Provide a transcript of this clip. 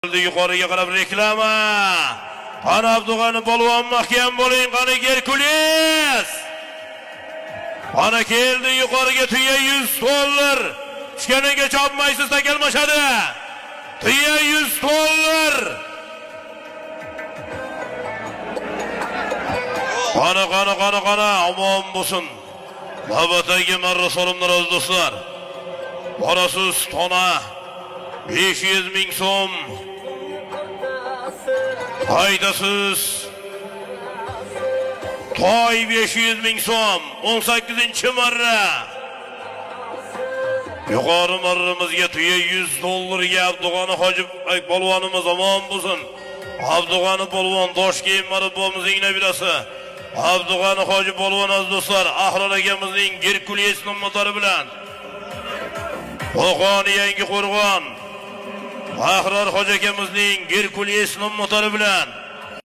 Yuqoriga qarab reklama. Qani Abdug'ani polvon mahkam bo'ling, qani Gerkules. Qani keldi yuqoriga tuya 100 dollar. Tushganiga chopmaysiz, takalmashadi. Tuya 100 dollar. Qani omon bo'lsin. Navbatdagi marra so'limlar aziz do'stlar. Borasiz tona 500 ming so'm. Haydasiz toy 500 ming so'm. 18-marra. Yuqori marramizga tuya 100 dollarga Abdug'ani Hoji polvonimiz omon bo'lsin. Abdug'ani polvon Toshkent marabomizning nabirasi. Abdug'ani Hoji polvon aziz do'stlar, Ahror akamizning Gerkules nomlari bilan Qo'qon yangi qo'rg'on Ahror Hoji akamizning Gerkules nomlari bilan